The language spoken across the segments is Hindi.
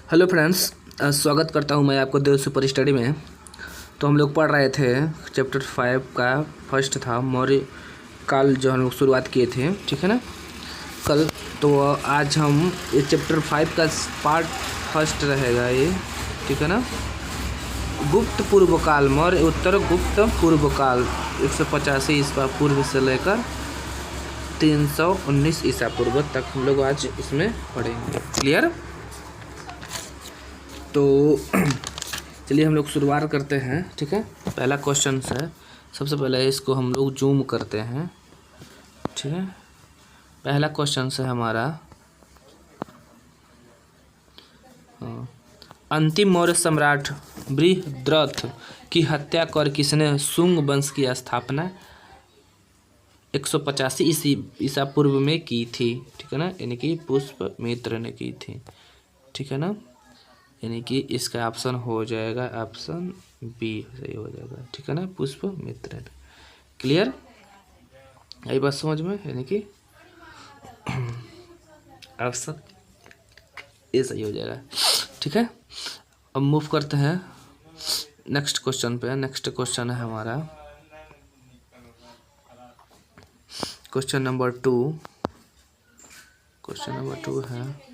हेलो फ्रेंड्स, स्वागत करता हूं मैं आपको देव सुपर स्टडी में। तो हम लोग पढ़ रहे थे चैप्टर 5 का फर्स्ट था मौर्य काल, जो हम लोग शुरुआत किए थे, ठीक है ना कल। तो आज हम ये चैप्टर 5 का पार्ट फर्स्ट रहेगा ये, ठीक है ना। गुप्त पूर्व काल, मौर्य उत्तर गुप्त पूर्व काल 185 ईसा पूर्व से लेकर 319 ईसा पूर्व तक हम लोग आज इसमें पढ़ेंगे। क्लियर? तो चलिए हम लोग शुरुआत करते हैं, ठीक है। पहला क्वेश्चन है, सबसे पहले इसको हम लोग जूम करते हैं, ठीक है। पहला क्वेश्चन है हमारा, अंतिम मौर्य सम्राट बृहद्रथ की हत्या कर किसने शुंग वंश की स्थापना 185 ईसा पूर्व में की थी, ठीक है ना। यानी कि पुष्यमित्र ने की थी, ठीक है ना। यानी कि इसका ऑप्शन हो जाएगा ऑप्शन बी सही हो जाएगा, ठीक है ना, पुष्यमित्र। क्लियर? यही बात समझ में, यानी कि ऑप्शन ए सही हो जाएगा, ठीक है। अब मूव करते हैं नेक्स्ट क्वेश्चन पे। नेक्स्ट क्वेश्चन है हमारा क्वेश्चन नंबर 2। क्वेश्चन नंबर 2 है,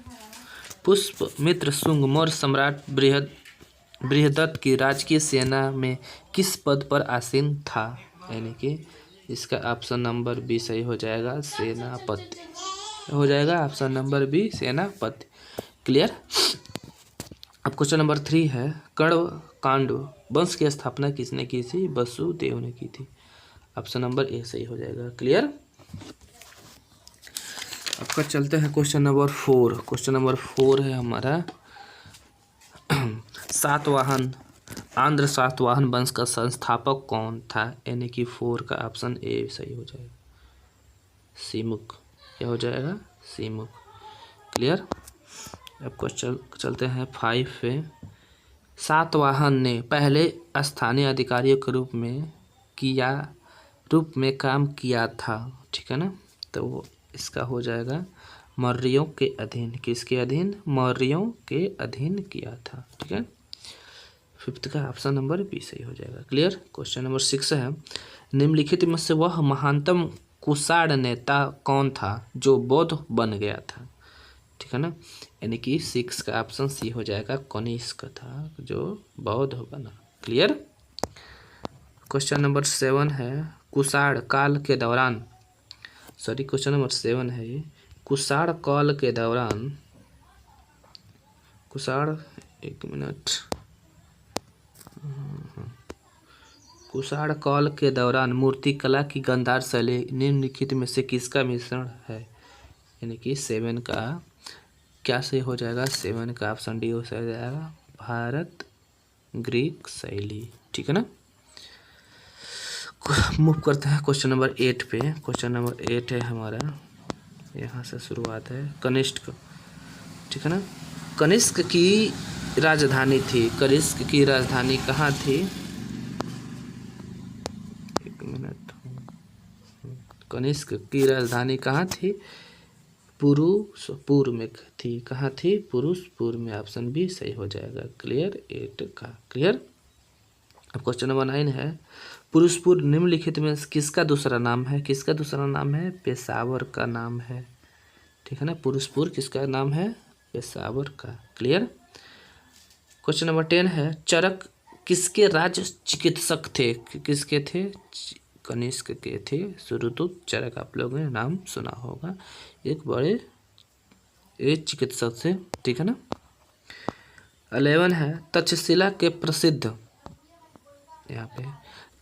पुष्यमित्र शुंग मौर्य सम्राट बृहद्रथ की राजकीय सेना में किस पद पर आसीन था? यानी कि इसका ऑप्शन नंबर बी सही हो जाएगा, सेनापति हो जाएगा, ऑप्शन नंबर बी सेनापति। क्लियर? अब क्वेश्चन नंबर 3 है, कण्व कांड वंश की स्थापना किसने की थी? वसुदेव ने की थी, ऑप्शन नंबर ए सही हो जाएगा। क्लियर? आपका चलते हैं क्वेश्चन नंबर 4। क्वेश्चन नंबर 4 है हमारा, सातवाहन आंध्र सातवाहन वंश का संस्थापक कौन था? यानी कि 4 का ऑप्शन ए सही हो जाएगा, सीमुक। क्या हो जाएगा? सीमुक। क्लियर? अब क्वेश्चन चलते हैं 5 पे। सातवाहन ने पहले स्थानीय अधिकारियों के रूप में काम किया था, ठीक है ना। तो इसका हो जाएगा मौर्यों के अधीन। किसके अधीन? मौर्यों के अधीन किया था, ठीक है। 5th का ऑप्शन नंबर बी सही हो जाएगा। क्लियर? क्वेश्चन नंबर 6 है, निम्नलिखित में से वह महानतम कुषाण नेता कौन था जो बौद्ध बन गया था? ठीक है ना। यानी कि 6 का ऑप्शन सी हो जाएगा, कनिष्क था जो बौद्ध बना। क्लियर? क्वेश्चन नंबर 7 है, कुषाण काल के दौरान, सॉरी क्वेश्चन नंबर 7 है ये, कुषाण काल के दौरान, कुषाण, एक मिनट, कुषाण काल के दौरान मूर्तिकला की गांधार शैली निम्नलिखित में से किसका मिश्रण है? यानी कि 7 का क्या सही हो जाएगा? 7 का ऑप्शन डी हो जाएगा, भारत ग्रीक शैली, ठीक है ना। मूव करते हैं क्वेश्चन नंबर 8 पे। क्वेश्चन नंबर 8 है हमारा, यहाँ से शुरुआत है, कनिष्क, ठीक है ना। कनिष्क की राजधानी थी, कनिष्क की राजधानी कहाँ थी? एक मिनट, कनिष्क की राजधानी कहाँ थी? पुरुषपुर में थी। कहाँ थी? पुरुषपुर में, ऑप्शन बी सही हो जाएगा। क्लियर? 8 का। क्लियर? अब क्वेश्चन नंबर 9 है, पुरुषपुर निम्नलिखित में किसका दूसरा नाम है? किसका दूसरा नाम है? पेशावर का नाम है, ठीक है ना। पुरुषपुर किसका नाम है? पेशावर का। क्लियर? क्वेश्चन नंबर 10 है, चरक किसके राज चिकित्सक थे? किसके थे? कनिष्क के थे। सुश्रुत चरक आप लोगों ने नाम सुना होगा, एक बड़े चिकित्सक थे, ठीक है ना। 11 है, तक्षशिला के प्रसिद्ध, यहाँ पे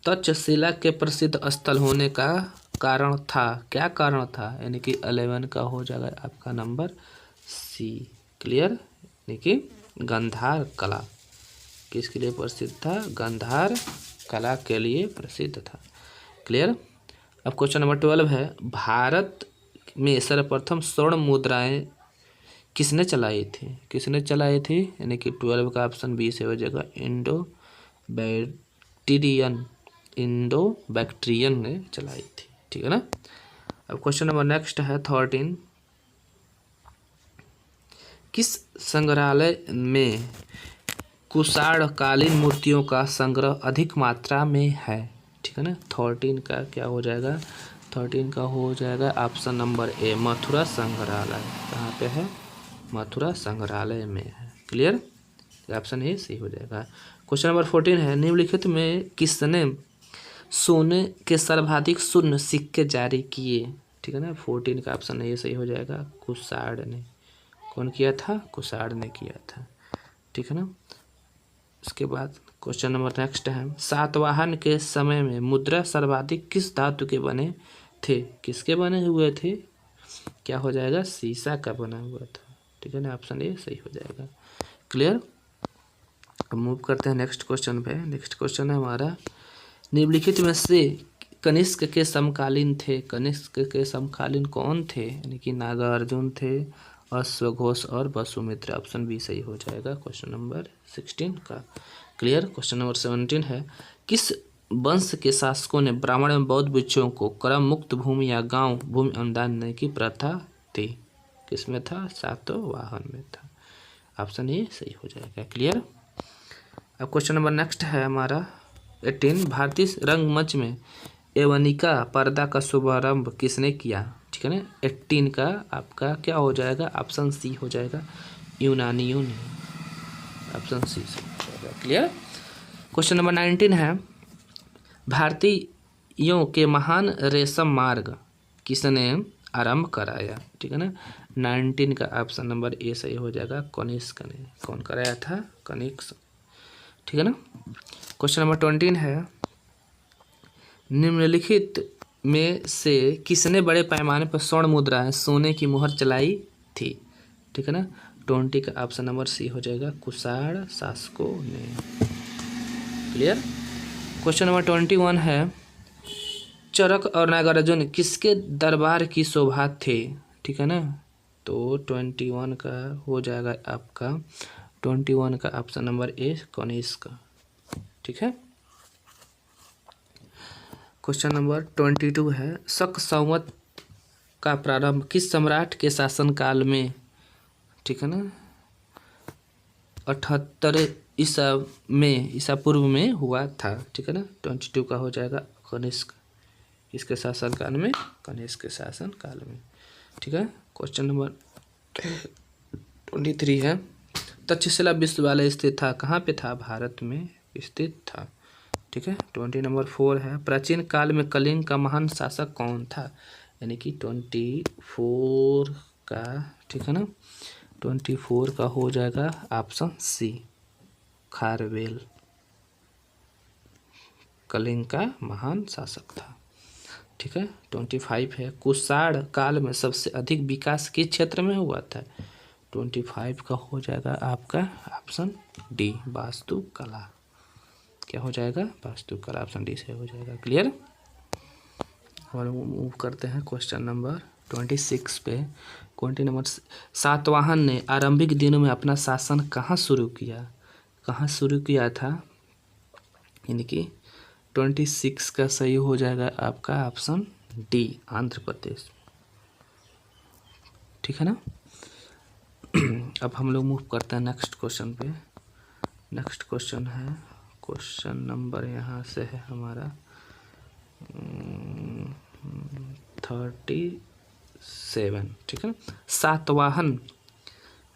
तक्षशिला के प्रसिद्ध स्थल होने का कारण था, क्या कारण था? यानी कि 11 का हो जाएगा आपका नंबर सी। क्लियर? यानी कि गांधार कला किसके लिए प्रसिद्ध था? गांधार कला के लिए प्रसिद्ध था। क्लियर? अब क्वेश्चन नंबर 12 है, भारत में सर्वप्रथम स्वर्ण मुद्राएं किसने चलाई थी? किसने चलाई थी? यानी कि 12 का ऑप्शन बी से हो जाएगा, इंडो बैक्ट्रियन ने चलाई थी, ठीक है ना। अब क्वेश्चन नंबर नेक्स्ट है 13, किस संग्रहालय में कुषाण कालीन मूर्तियों का संग्रह अधिक मात्रा में है? ठीक है ना। 13 का क्या हो जाएगा? 13 का हो जाएगा ऑप्शन नंबर ए, मथुरा संग्रहालय। कहाँ पे है? मथुरा संग्रहालय में है। क्लियर? ऑप्शन ए सही हो जाएगा। क्वेश्चन नंबर 14 है, निम्नलिखित में किसने सोने के सर्वाधिक शून्य सिक्के जारी किए? ठीक है ना। 14 का ऑप्शन ए सही हो जाएगा, कुषाण ने। कौन किया था? कुषाण ने किया था। ठीक है ना। उसके बाद क्वेश्चन नंबर नेक्स्ट है, सातवाहन के समय में मुद्रा सर्वाधिक किस धातु के बने थे? किसके बने हुए थे? क्या हो जाएगा? शीशा का बना हुआ था। ठीक है ना। ऑप्शन ए सही हो जाएगा। क्लियर? अब मूव करते हैं नेक्स्ट क्वेश्चन पे। नेक्स्ट क्वेश्चन है हमारा, निम्नलिखित में से कनिष्क के समकालीन थे? कनिष्क के समकालीन कौन थे? यानी कि नागार्जुन थे, अश्वघोष और वसुमित्र। ऑप्शन बी सही हो जाएगा क्वेश्चन नंबर 16 का। क्लियर? क्वेश्चन नंबर 17 है, किस वंश के शासकों ने ब्राह्मण एवं बौद्ध भिक्षुओं को क्रम मुक्त भूमि या गांव भूमि अनुदान देने की प्रथा थी? किसमें था? सातवाहन में था। ऑप्शन ए सही हो जाएगा। क्लियर? अब क्वेश्चन नंबर नेक्स्ट है हमारा 18, भारतीय रंगमंच में यवनिका पर्दा का शुभारंभ किसने किया? ठीक है ना। 18 का आपका क्या हो जाएगा? ऑप्शन सी हो जाएगा, यूनानियों ने। ऑप्शन सी से हो जाएगा। क्लियर? क्वेश्चन नंबर 19 है, भारतीयों के महान रेशम मार्ग किसने आरंभ कराया? ठीक है ना। 19 का ऑप्शन नंबर ए सही हो जाएगा, कनिष्क ने। कौन कराया था? कनिष्क। ठीक है ना। क्वेश्चन नंबर 20 है, निम्नलिखित में से किसने बड़े पैमाने पर स्वर्ण मुद्राएं सोने की मुहर चलाई थी? ठीक है ना। 20 का ऑप्शन नंबर सी हो जाएगा, कुषाण शासकों ने। क्लियर? क्वेश्चन नंबर 21 है, चरक और नागार्जुन किसके दरबार की शोभा थे? ठीक है ना। तो 21 का हो जाएगा आपका 21 का ऑप्शन नंबर ए, कनिष्क। ठीक है। क्वेश्चन नंबर 22 है, शक संवत का प्रारंभ किस सम्राट के शासनकाल में? ठीक है ना। 78 ईसा पूर्व में हुआ था। ठीक है ना। 22 का हो जाएगा कनिष्क। किसके शासनकाल में? कनिष्क के शासनकाल में। ठीक है। क्वेश्चन नंबर 23 है, तक्षशिला विश्वविद्यालय स्थित था? कहाँ पे था? भारत में स्थित था। ठीक है। 20 नंबर 4 है, प्राचीन काल में कलिंग का महान शासक कौन था? यानी कि 24 का, ठीक है ना, 24 का हो जाएगा ऑप्शन सी, खारवेल। कलिंग का महान शासक था। ठीक है। 25 है, कुषाण काल में सबसे अधिक विकास किस क्षेत्र में हुआ था? 25 का हो जाएगा आपका ऑप्शन डी, वास्तुकला। क्या हो जाएगा? वास्तुकला। ऑप्शन डी से हो जाएगा। क्लियर? और मूव करते हैं क्वेश्चन नंबर 26 पे। क्वेश्चन नंबर, सातवाहन ने आरंभिक दिनों में अपना शासन कहाँ शुरू किया? कहाँ शुरू किया था? यानी कि 26 का सही हो जाएगा आपका ऑप्शन डी, आंध्र प्रदेश। ठीक है ना। अब हम लोग मूव करते हैं नेक्स्ट क्वेश्चन पे। नेक्स्ट क्वेश्चन है, क्वेश्चन नंबर यहाँ से है हमारा 37। ठीक है ना। सातवाहन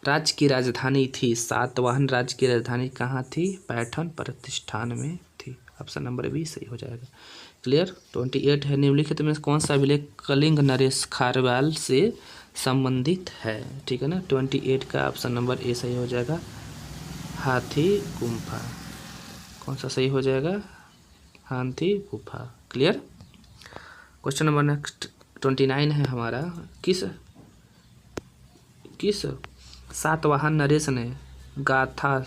राज्य की राजधानी थी? सातवाहन राज्य की राजधानी कहाँ थी? पैठन प्रतिष्ठान में थी। ऑप्शन नंबर बी सही हो जाएगा। क्लियर? 28 है, निम्नलिखित में कौन सा अभिलेख कलिंग नरेश खारवेल से संबंधित है? ठीक है ना। 28 का ऑप्शन नंबर ए सही हो जाएगा, हाथी गुम्फा। कौन सा सही हो जाएगा? हाथी गुफा। क्लियर? क्वेश्चन नंबर नेक्स्ट 29 है हमारा, किस सातवाहन नरेश ने गाथा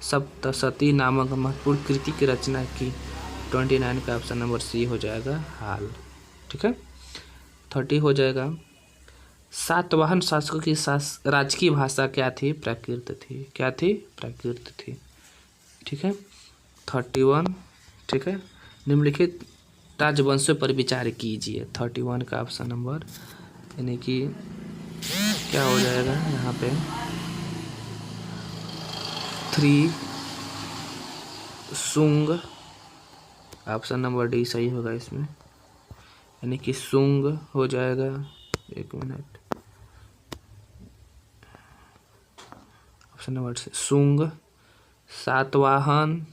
सप्तशती नामक महत्वपूर्ण कृति की रचना की? 29 का ऑप्शन नंबर सी हो जाएगा, हाल। ठीक है। 30 हो जाएगा, सातवाहन शासकों की राजकीय भाषा क्या थी? प्राकृत थी। क्या थी? प्राकृत थी। ठीक है। 31। ठीक है। निम्नलिखित राजवंशों पर विचार कीजिए। 31 का ऑप्शन नंबर, यानी कि क्या हो जाएगा यहाँ पे? 3 सुंग, ऑप्शन नंबर डी सही होगा इसमें, यानी कि सुंग हो जाएगा। 1 मिनट, ऑप्शन नंबर सुंग, सातवाहन,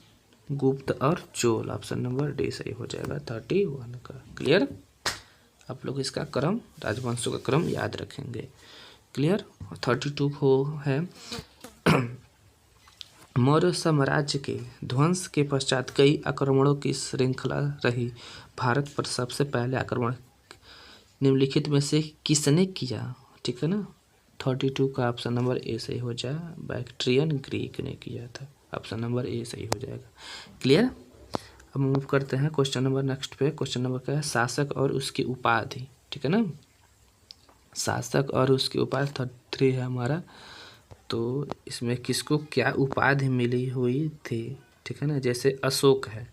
गुप्त और चोल, ऑप्शन नंबर डी सही हो जाएगा 31 का। क्लियर, आप लोग इसका क्रम, राजवंशों का क्रम याद रखेंगे। क्लियर। 32 को है मौर्य साम्राज्य के ध्वंस के पश्चात कई आक्रमणों की श्रृंखला रही। भारत पर सबसे पहले आक्रमण निम्नलिखित में से किसने किया? ठीक है ना। 32 का ऑप्शन नंबर ए सही हो जाए, बैक्ट्रियन ग्रीक ने किया था, ऑप्शन नंबर ए सही हो जाएगा। क्लियर। अब मूव करते हैं क्वेश्चन नंबर नेक्स्ट पे। क्वेश्चन नंबर क्या है? शासक और उसकी उपाधि। ठीक है ना, शासक और उसकी उपाधि 33 है हमारा। तो इसमें किसको क्या उपाधि मिली हुई थी? ठीक है ना, जैसे अशोक है,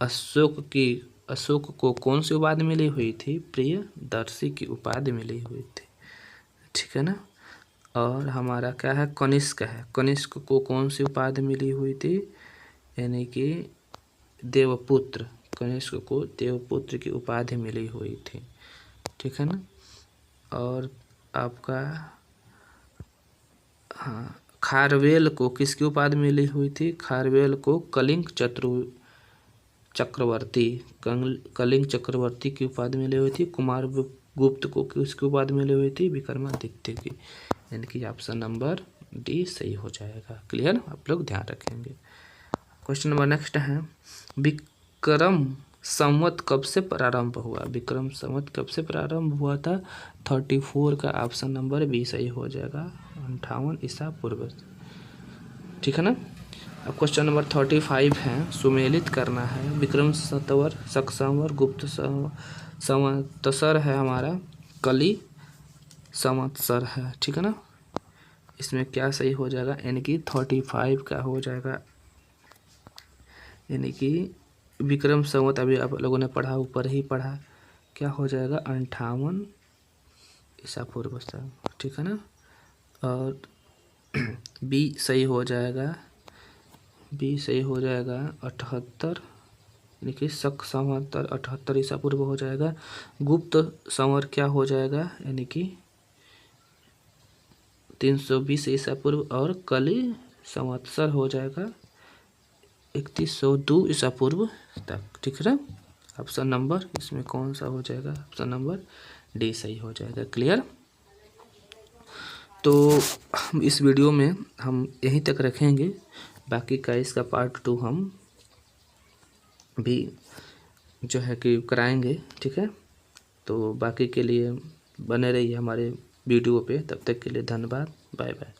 अशोक को कौन सी उपाधि मिली हुई थी? प्रियदर्शी की उपाधि मिली हुई थी। ठीक है ना। और हमारा क्या है? कनिष्क है, कनिष्क को कौन सी उपाधि मिली हुई थी? यानी कि देवपुत्र, कनिष्क को देवपुत्र की उपाधि मिली हुई थी। ठीक है ना। और आपका हाँ, खारवेल को किसकी उपाधि मिली हुई थी? खारवेल को कलिंग चक्रवर्ती, कलिंग चक्रवर्ती की उपाधि मिली हुई थी। कुमार गुप्त को किसकी उपाधि मिली हुई थी? विक्रमादित्य की, यानी कि ऑप्शन नंबर डी सही हो जाएगा। क्लियर, आप लोग ध्यान रखेंगे। क्वेश्चन नंबर नेक्स्ट है, विक्रम संवत कब से प्रारंभ हुआ? विक्रम संवत कब से प्रारंभ हुआ था? 34 का ऑप्शन नंबर बी सही हो जाएगा, 58 ईसा पूर्व। ठीक है ना। अब क्वेश्चन नंबर 35 है, सुमेलित करना है। विक्रम संवत, शक संवत, गुप्त संवत्सर है हमारा, कली संवत्सर है। ठीक है ना। इसमें क्या सही हो जाएगा? यानी कि 35 का हो जाएगा, यानी कि विक्रम संवत अभी आप लोगों ने पढ़ा, ऊपर ही पढ़ा, क्या हो जाएगा? 58 ईसा पूर्व। ठीक है ना। और बी सही हो जाएगा, बी सही हो जाएगा 78, यानी कि शक संवत 78 ईसा पूर्व हो जाएगा। गुप्त संवत क्या हो जाएगा? यानी कि 320 ईसा पूर्व। और कली संवत्सर हो जाएगा 3102 ईसा पूर्व तक। ठीक है। ऑप्शन नंबर इसमें कौन सा हो जाएगा? ऑप्शन नंबर डी सही हो जाएगा। क्लियर। तो इस वीडियो में हम यहीं तक रखेंगे, बाकी का इसका पार्ट 2 हम भी जो है कि कराएंगे। ठीक है। तो बाकी के लिए बने रहिए हमारे वीडियो पे, तब तक के लिए धन्यवाद, बाय बाय।